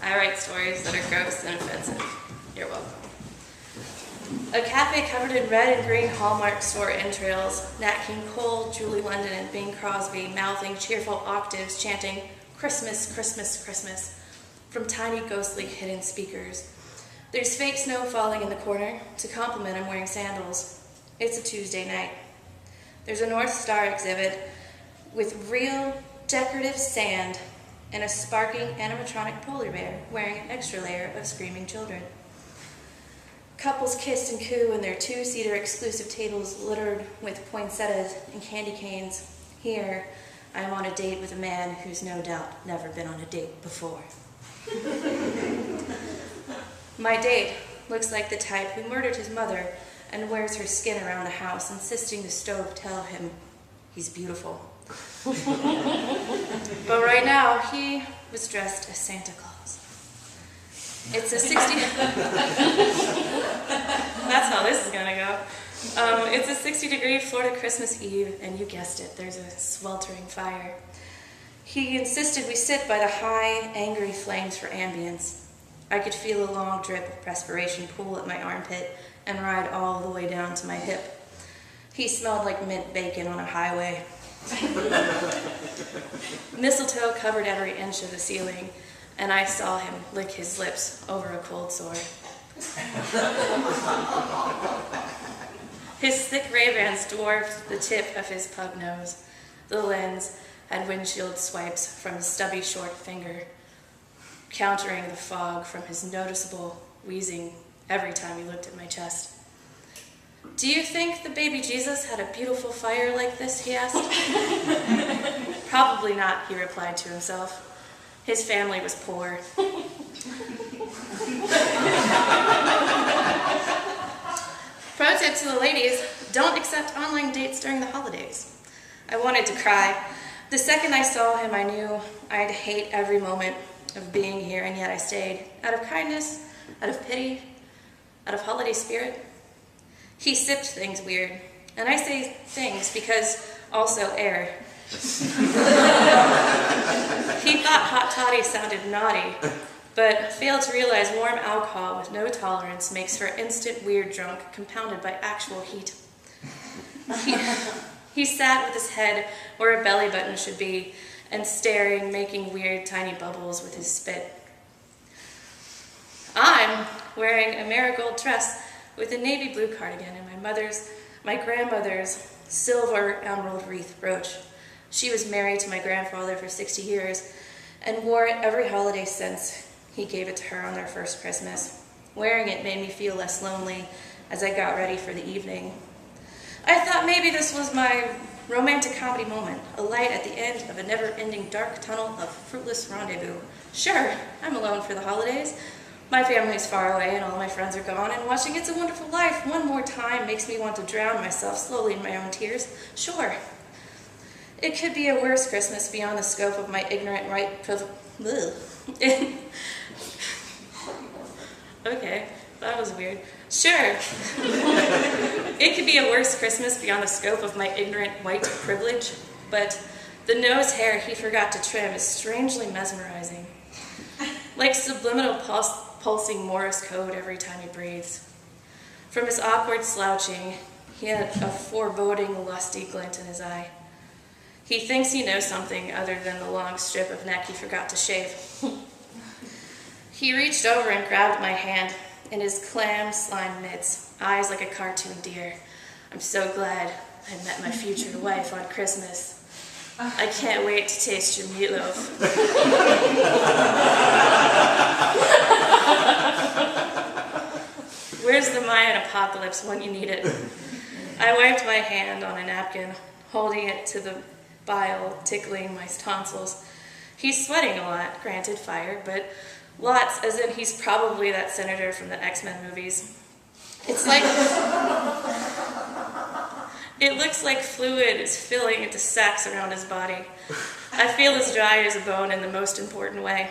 I write stories that are gross and offensive. You're welcome. A cafe covered in red and green Hallmark store entrails, Nat King Cole, Julie London, and Bing Crosby mouthing cheerful octaves chanting, "Christmas, Christmas, Christmas," from tiny ghostly hidden speakers. There's fake snow falling in the corner. To compliment, I'm wearing sandals. It's a Tuesday night. There's a North Star exhibit with real decorative sand and a sparking animatronic polar bear wearing an extra layer of screaming children. Couples kissed and coo in their two-seater exclusive tables littered with poinsettias and candy canes. Here, I am on a date with a man who's no doubt never been on a date before. My date looks like the type who murdered his mother and wears her skin around the house, insisting the stove tell him he's beautiful. But right now, he was dressed as Santa Claus. It's a 60... That's how this is gonna go. It's a 60-degree Florida Christmas Eve, and you guessed it, there's a sweltering fire. He insisted we sit by the high, angry flames for ambience. I could feel a long drip of perspiration pool at my armpit and ride all the way down to my hip. He smelled like mint bacon on a highway. Mistletoe covered every inch of the ceiling, and I saw him lick his lips over a cold sore. His thick Ray-Bans dwarfed the tip of his pug nose. The lens had windshield swipes from his stubby short finger, countering the fog from his noticeable wheezing every time he looked at my chest. "Do you think the baby Jesus had a beautiful fire like this?" he asked. "Probably not," he replied to himself. His family was poor. Pro tip to the ladies, don't accept online dates during the holidays. I wanted to cry. The second I saw him, I knew I'd hate every moment of being here, and yet I stayed. Out of kindness, out of pity, out of holiday spirit. He sipped things weird, and I say things because also air. He thought hot toddy sounded naughty, but failed to realize warm alcohol with no tolerance makes for instant weird drunk compounded by actual heat. He sat with his head where a belly button should be and staring, making weird tiny bubbles with his spit. I'm wearing a marigold dress with a navy blue cardigan and my grandmother's silver emerald wreath brooch. She was married to my grandfather for 60 years and wore it every holiday since he gave it to her on their first Christmas. Wearing it made me feel less lonely as I got ready for the evening. I thought maybe this was my romantic comedy moment, a light at the end of a never-ending dark tunnel of fruitless rendezvous. Sure, I'm alone for the holidays. My family's far away and all my friends are gone, and watching It's a Wonderful Life one more time makes me want to drown myself slowly in my own tears. Sure. It could be a worse Christmas beyond the scope of my ignorant right Okay, that was weird. Sure. It could be a worse Christmas beyond the scope of my ignorant white privilege, but the nose hair he forgot to trim is strangely mesmerizing. Like subliminal pulsing Morse code every time he breathes. From his awkward slouching, he had a foreboding, lusty glint in his eye. He thinks he knows something other than the long strip of neck he forgot to shave. He reached over and grabbed my hand in his clam slime mitts, eyes like a cartoon deer. I'm so glad I met my future wife on Christmas. I can't wait to taste your meatloaf. Where's the Mayan apocalypse when you need it? I wiped my hand on a napkin, holding it to the bile, tickling my tonsils. He's sweating a lot, granted fire, but lots, as in he's probably that senator from the X-Men movies. It's like... It looks like fluid is filling into sacs around his body. I feel as dry as a bone in the most important way.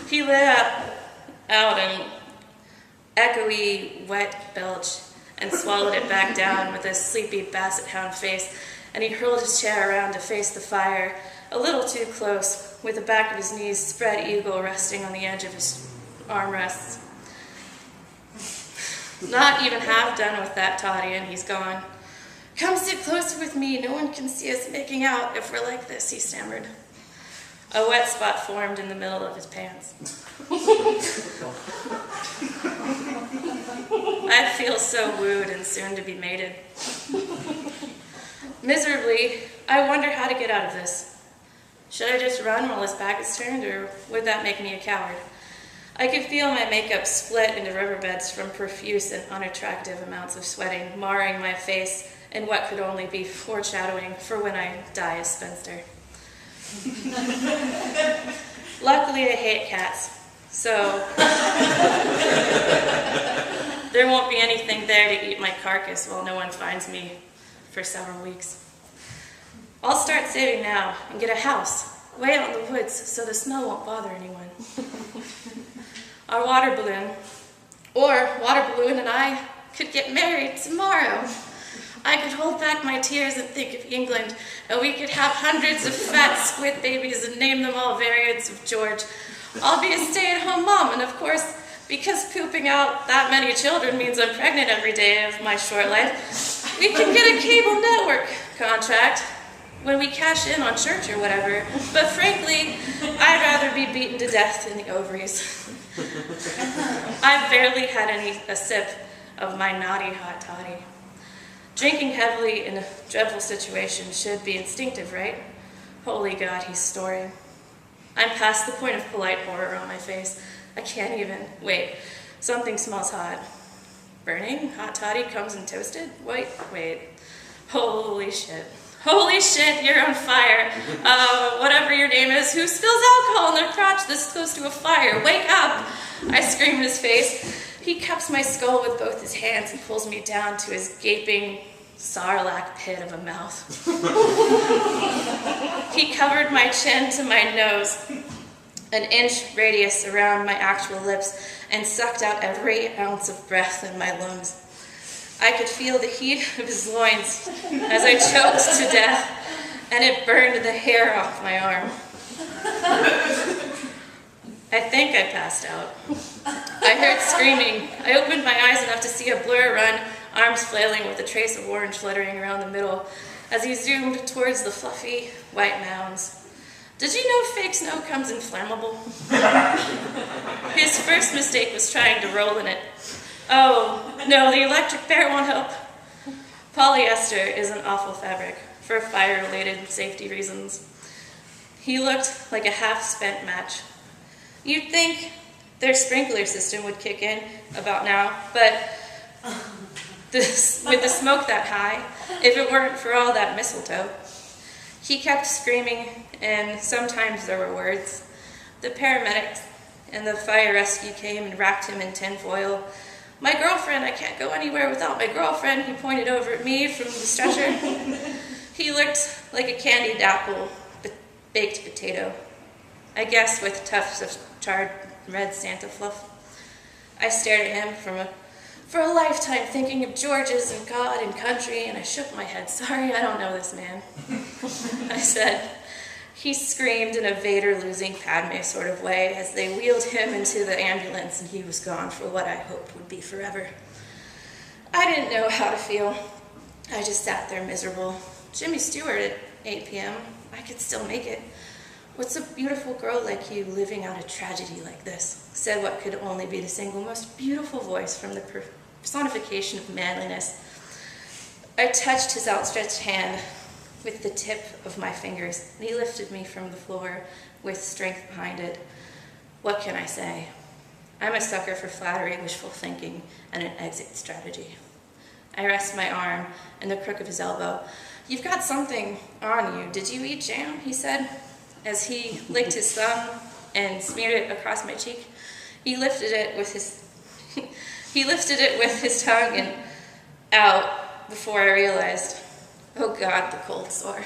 He let out an echoey, wet belch and swallowed it back down with a sleepy basset hound face, and he hurled his chair around to face the fire a little too close, with the back of his knees spread eagle resting on the edge of his armrests. Not even half done with that, Toddy, and he's gone. "Come sit closer with me. No one can see us making out if we're like this," he stammered. A wet spot formed in the middle of his pants. I feel so wooed and soon to be mated. Miserably, I wonder how to get out of this. Should I just run while his back is turned, or would that make me a coward? I could feel my makeup split into riverbeds from profuse and unattractive amounts of sweating, marring my face in what could only be foreshadowing for when I die a spinster. Luckily, I hate cats, so there won't be anything there to eat my carcass while no one finds me for several weeks. I'll start saving now and get a house way out in the woods so the smell won't bother anyone. Our water balloon and I could get married tomorrow. I could hold back my tears and think of England, and we could have hundreds of fat squid babies and name them all variants of George. I'll be a stay-at-home mom, and of course, because pooping out that many children means I'm pregnant every day of my short life, we can get a cable network contract when we cash in on church or whatever. But frankly, I'd rather be beaten to death in the ovaries. I've barely had a sip of my naughty hot toddy. Drinking heavily in a dreadful situation should be instinctive, right? Holy God, he's storing. I'm past the point of polite horror on my face. I can't even. Wait, something smells hot. Burning? Hot toddy comes in toasted? Wait. Holy shit. Holy shit, you're on fire. Whatever your name is, who spills alcohol in their crotch this close to a fire? Wake up! I scream in his face. He cups my skull with both his hands and pulls me down to his gaping sarlacc pit of a mouth. He covered my chin to my nose, an inch radius around my actual lips, and sucked out every ounce of breath in my lungs. I could feel the heat of his loins as I choked to death, and it burned the hair off my arm. I think I passed out. I heard screaming. I opened my eyes enough to see a blur run, arms flailing with a trace of orange fluttering around the middle as he zoomed towards the fluffy white mounds. Did you know fake snow comes in flammable? His first mistake was trying to roll in it. Oh, no, the electric bear won't help. Polyester is an awful fabric for fire-related safety reasons. He looked like a half-spent match. You'd think their sprinkler system would kick in about now, but with the smoke that high, if it weren't for all that mistletoe. He kept screaming, and sometimes there were words. The paramedics and the fire rescue came and wrapped him in tinfoil. My girlfriend, I can't go anywhere without my girlfriend. He pointed over at me from the stretcher. He looked like a candied apple, baked potato. I guess with tufts of charred red Santa fluff. I stared at him for a lifetime, thinking of Georges and God and country, and I shook my head. Sorry, I don't know this man. I said. He screamed in a Vader losing Padme sort of way as they wheeled him into the ambulance, and he was gone for what I hoped would be forever. I didn't know how to feel. I just sat there miserable. Jimmy Stewart at 8 p.m. I could still make it. What's a beautiful girl like you living out a tragedy like this? Said what could only be the single most beautiful voice from the personification of manliness. I touched his outstretched hand with the tip of my fingers, and he lifted me from the floor with strength behind it. What can I say? I'm a sucker for flattery, wishful thinking, and an exit strategy. I rest my arm in the crook of his elbow. You've got something on you. Did you eat jam? He said, as he licked his thumb and smeared it across my cheek. He lifted it with his tongue and out before I realized, oh God, the cold sore.